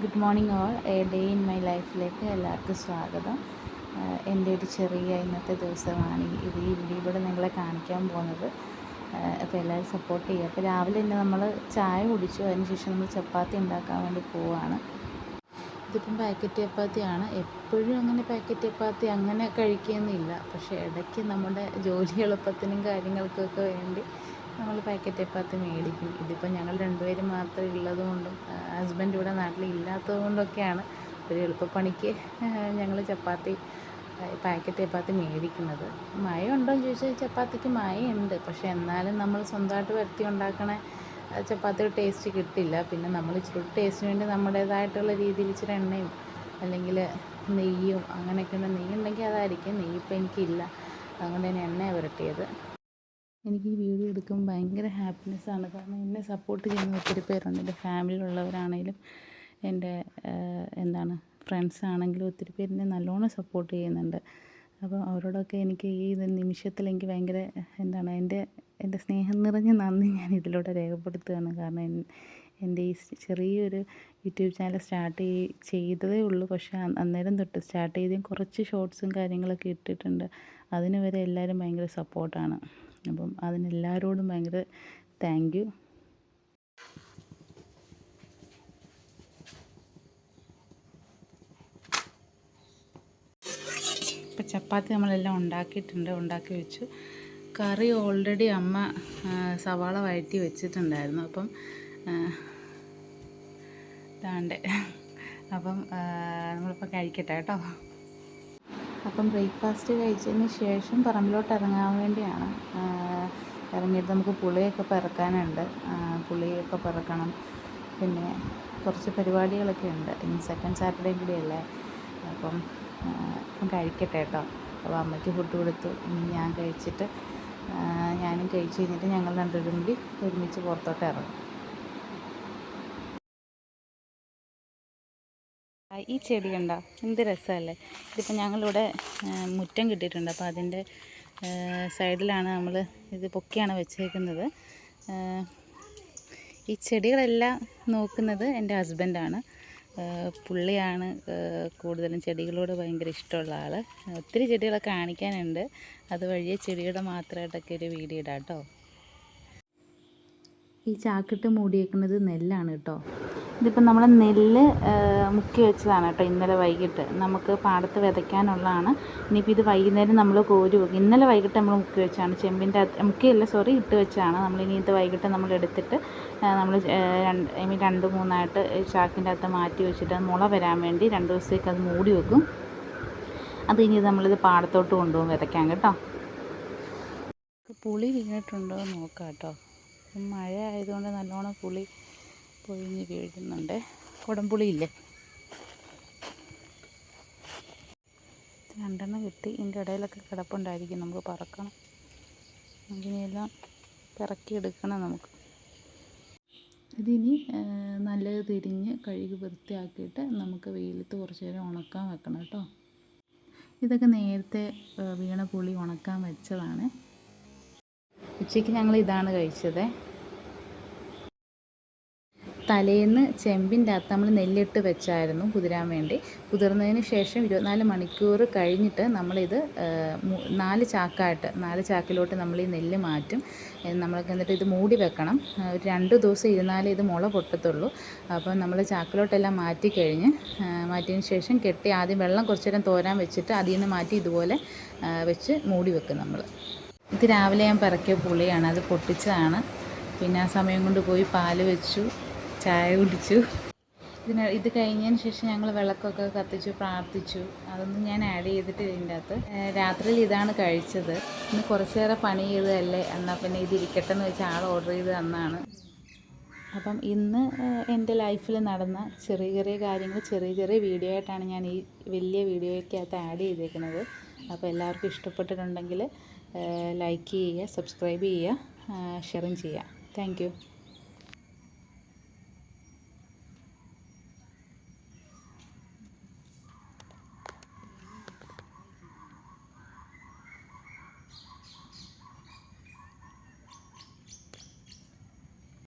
Good morning all. A day in my ലൈഫിലേക്ക് എല്ലാവർക്കും സ്വാഗതം. എൻ്റെ ഒരു ചെറിയ ഇന്നത്തെ ദിവസമാണ് ഈ വീഡിയോയിലൂടെ നിങ്ങളെ കാണിക്കാൻ പോകുന്നത്. അപ്പോൾ എല്ലാവരും സപ്പോർട്ട് ചെയ്യുക. അപ്പോൾ രാവിലെ തന്നെ നമ്മൾ ചായ കുടിച്ചു. അതിനുശേഷം നമ്മൾ ചപ്പാത്തി ഉണ്ടാക്കാൻ വേണ്ടി പോവുകയാണ്. ഇതിപ്പം പാക്കറ്റ് ചപ്പാത്തിയാണ്. എപ്പോഴും അങ്ങനെ പാക്കറ്റ് ചപ്പാത്തി അങ്ങനെ കഴിക്കുകയൊന്നുമില്ല. പക്ഷേ ഇടയ്ക്ക് നമ്മുടെ ജോലി എളുപ്പത്തിനും കാര്യങ്ങൾക്കൊക്കെ വേണ്ടി നമ്മൾ പാക്കറ്റ് ചപ്പാത്തി മേടിക്കും. ഇതിപ്പോൾ ഞങ്ങൾ രണ്ടുപേരും മാത്രമേ ഉള്ളതുകൊണ്ടും ഹസ്ബൻഡ് ഇവിടെ നാട്ടിൽ ഇല്ലാത്തത് കൊണ്ടൊക്കെയാണ് ഒരു എളുപ്പപ്പണിക്ക് ഞങ്ങൾ പാക്കറ്റ് ചപ്പാത്തി മേടിക്കുന്നത്. മഴ ഉണ്ടോ എന്ന് ചോദിച്ചാൽ ചപ്പാത്തിക്ക് മഴയുണ്ട്. പക്ഷേ എന്നാലും നമ്മൾ സ്വന്തമായിട്ട് വരുത്തി ഉണ്ടാക്കണ ചപ്പാത്തിയുടെ ടേസ്റ്റ് കിട്ടില്ല. പിന്നെ നമ്മൾ ഇച്ചിരി ടേസ്റ്റിന് വേണ്ടി നമ്മുടേതായിട്ടുള്ള രീതിയിൽ ഇച്ചിരി എണ്ണയും അല്ലെങ്കിൽ നെയ്യും അങ്ങനെയൊക്കെ നെയ്യ് ഉണ്ടെങ്കിൽ അതായിരിക്കും. നെയ്യ് ഇപ്പം എനിക്കില്ല, അതുകൊണ്ട് തന്നെ എണ്ണയാണ് പുരട്ടിയത്. എനിക്ക് ഈ വീഡിയോ എടുക്കുമ്പോൾ ഭയങ്കര ഹാപ്പിനെസ്സാണ്. കാരണം എന്നെ സപ്പോർട്ട് ചെയ്യുന്ന ഒത്തിരി പേരുണ്ട്. എൻ്റെ ഫാമിലിയിലുള്ളവരാണെങ്കിലും എൻ്റെ ഫ്രണ്ട്സ് ആണെങ്കിലും ഒത്തിരി പേര് എന്നെ നല്ലോണം സപ്പോർട്ട് ചെയ്യുന്നുണ്ട്. അപ്പോൾ അവരോടൊക്കെ എനിക്ക് ഈ നിമിഷത്തിൽ എനിക്ക് ഭയങ്കര എൻ്റെ സ്നേഹം നിറഞ്ഞ നന്ദി ഞാൻ ഇതിലൂടെ രേഖപ്പെടുത്തുകയാണ്. കാരണം എൻ്റെ ഈ ചെറിയൊരു യൂട്യൂബ് ചാനൽ ചെയ്തതേ ഉള്ളൂ. പക്ഷേ അന്നേരം തൊട്ട് സ്റ്റാർട്ട് ചെയ്തതും കുറച്ച് ഷോർട്സും കാര്യങ്ങളൊക്കെ ഇട്ടിട്ടുണ്ട്. അതിന് വരെ എല്ലാവരും ഭയങ്കര സപ്പോർട്ടാണ്. അപ്പം അതിനെല്ലാവരോടും ഭയങ്കര താങ്ക് യു. ഇപ്പം ചപ്പാത്തി നമ്മളെല്ലാം ഉണ്ടാക്കി വെച്ചു. കറി ഓൾറെഡി അമ്മ സവാള വഴറ്റി വെച്ചിട്ടുണ്ടായിരുന്നു. അപ്പം നമ്മളിപ്പോൾ കഴിക്കട്ടെ കേട്ടോ. അപ്പം ബ്രേക്ക്ഫാസ്റ്റ് കഴിച്ചതിന് ശേഷം പറമ്പിലോട്ട് ഇറങ്ങാൻ വേണ്ടിയാണ് ഇറങ്ങിയിട്ട് നമുക്ക് പുളിയൊക്കെ പെറുക്കാനുണ്ട്. പുളിയൊക്കെ പെറുക്കണം. പിന്നെ കുറച്ച് പരിപാടികളൊക്കെ ഉണ്ട്. ഇന്ന് സെക്കൻഡ് സാറ്റർഡേ കൂടിയല്ലേ. അപ്പം കഴിക്കട്ടെ കേട്ടോ. അപ്പോൾ അമ്മയ്ക്ക് ഫുഡ് കൊടുത്തു. ഇനി ഞാൻ കഴിച്ചിട്ട് ഞാനും കഴിച്ച് കഴിഞ്ഞിട്ട് ഞങ്ങൾ രണ്ടുപേരും കൂടി ഒരുമിച്ച് പുറത്തോട്ട് ഇറങ്ങും. ഈ ചെടി കണ്ടോ, എന്ത് രസമല്ലേ. ഇതിപ്പോൾ ഞങ്ങളിവിടെ മുറ്റം കിട്ടിയിട്ടുണ്ട്. അപ്പോൾ അതിൻ്റെ സൈഡിലാണ് നമ്മൾ ഇത് പൊക്കിയാണ് വെച്ചേക്കുന്നത്. ഈ ചെടികളെല്ലാം നോക്കുന്നത് എൻ്റെ ഹസ്ബൻഡാണ്. പുള്ളിയാണ് കൂടുതലും ചെടികളോട് ഭയങ്കര ഇഷ്ടമുള്ള ആൾ. ഒത്തിരി ചെടികളൊക്കെ കാണിക്കാനുണ്ട്. അതുവഴിയെ ചെടിയുടെ മാത്രമായിട്ടൊക്കെ ഒരു വീഡിയോ ഇടാം കേട്ടോ. ഈ ചാക്കിട്ട് മൂടിയേക്കുന്നത് നെല്ലാണ് കേട്ടോ. ഇതിപ്പോൾ നമ്മൾ നെല്ല് മുക്കി വെച്ചതാണ് കേട്ടോ. ഇന്നലെ വൈകിട്ട് നമുക്ക് പാടത്ത് വിതയ്ക്കാനുള്ളതാണ്. ഇനിയിപ്പോൾ ഇത് വൈകുന്നേരം നമ്മൾ കോരി വെക്കും. ഇന്നലെ വൈകിട്ട് നമ്മൾ മുക്കി വെച്ചാണ്. ഇട്ട് വെച്ചാണ്. നമ്മളിനി ഇത് വൈകിട്ട് നമ്മൾ എടുത്തിട്ട് നമ്മൾ 2-3 ചാക്കിൻ്റെ അകത്ത് മാറ്റി വെച്ചിട്ട് അത് മുള വരാൻ വേണ്ടി 2 ദിവസത്തേക്ക് അത് മൂടി വെക്കും. അത് ഇനി നമ്മളിത് പാടത്തോട്ട് കൊണ്ടുപോകും വിതയ്ക്കാൻ കേട്ടോ. പുളി വീണിട്ടുണ്ടോ എന്ന് നോക്കാം കേട്ടോ. മഴ ആയതുകൊണ്ട് നല്ലോണം പുളി പൊഴിഞ്ഞ് വീഴുന്നുണ്ട്. കുടംപുളിയില്ലേ, 2 കിട്ടി. ഇതിൻ്റെ ഇടയിലൊക്കെ കിടപ്പുണ്ടായിരിക്കും. നമുക്ക് പറക്കണം. ഇതിനെല്ലാം പിറക്കിയെടുക്കണം നമുക്ക്. ഇതിനി നല്ലത് തിരിഞ്ഞ് കഴുകി വൃത്തിയാക്കിയിട്ട് നമുക്ക് വെയിലത്ത് കുറച്ച് നേരം ഉണക്കാൻ വെക്കണം കേട്ടോ. ഇതൊക്കെ നേരത്തെ വീണ പുളി ഉണക്കാൻ വെച്ചതാണ്. ഉച്ചയ്ക്ക് ഞങ്ങൾ ഇതാണ് കഴിച്ചത്. തലേന്ന് ചെമ്പിൻ്റെ അകത്ത് നമ്മൾ നെല്ലിട്ട് വെച്ചായിരുന്നു കുതിരാൻ വേണ്ടി. കുതിർന്നതിന് ശേഷം 24 മണിക്കൂർ കഴിഞ്ഞിട്ട് നമ്മളിത് 4 ചാക്കിലോട്ട് നമ്മൾ ഈ നെല്ല് മാറ്റും. നമ്മൾക്ക് എന്നിട്ട് ഇത് മൂടി വെക്കണം. ഒരു 2 ദിവസം ഇരുന്നാലേ ഇത് മുള പൊട്ടത്തുള്ളൂ. അപ്പോൾ നമ്മൾ ചാക്കിലോട്ടെല്ലാം മാറ്റിയതിന് ശേഷം കെട്ടി ആദ്യം വെള്ളം കുറച്ച് നേരം തോരാൻ വെച്ചിട്ട് അതിൽ നിന്ന് മാറ്റി ഇതുപോലെ വെച്ച് മൂടി വെക്കും നമ്മൾ. ഇത് രാവിലെ ഞാൻ പിറക്കിയ പുളിയാണ്. അത് പൊട്ടിച്ചതാണ്. പിന്നെ ആ സമയം കൊണ്ട് പോയി പാല് വെച്ചു, ചായ കുടിച്ചു. ഇത് കഴിഞ്ഞതിന് ശേഷം ഞങ്ങൾ വിളക്കൊക്കെ കത്തിച്ചു, പ്രാർത്ഥിച്ചു. അതൊന്നും ഞാൻ ആഡ് ചെയ്തിട്ടില്ല ഇതിൻ്റെ അകത്ത്. രാത്രിയിൽ ഇതാണ് കഴിച്ചത്. ഇന്ന് കുറച്ചേറെ പണി ചെയ്തതല്ലേ, എന്നാൽ പിന്നെ ഇതിരിക്കട്ടെ എന്ന് വെച്ച് ആൾ ഓർഡർ ചെയ്ത് തന്നാണ്. അപ്പം ഇന്ന് എൻ്റെ ലൈഫിൽ നടന്ന ചെറിയ ചെറിയ കാര്യങ്ങൾ ചെറിയ വീഡിയോ ആയിട്ടാണ് ഞാൻ ഈ വലിയ വീഡിയോയ്ക്കകത്ത് ആഡ് ചെയ്തേക്കുന്നത്. അപ്പോൾ എല്ലാവർക്കും ഇഷ്ടപ്പെട്ടിട്ടുണ്ടെങ്കിൽ ലൈക്ക് ചെയ്യുക, സബ്സ്ക്രൈബ് ചെയ്യുക, ഷെയറും ചെയ്യുക. Thank you.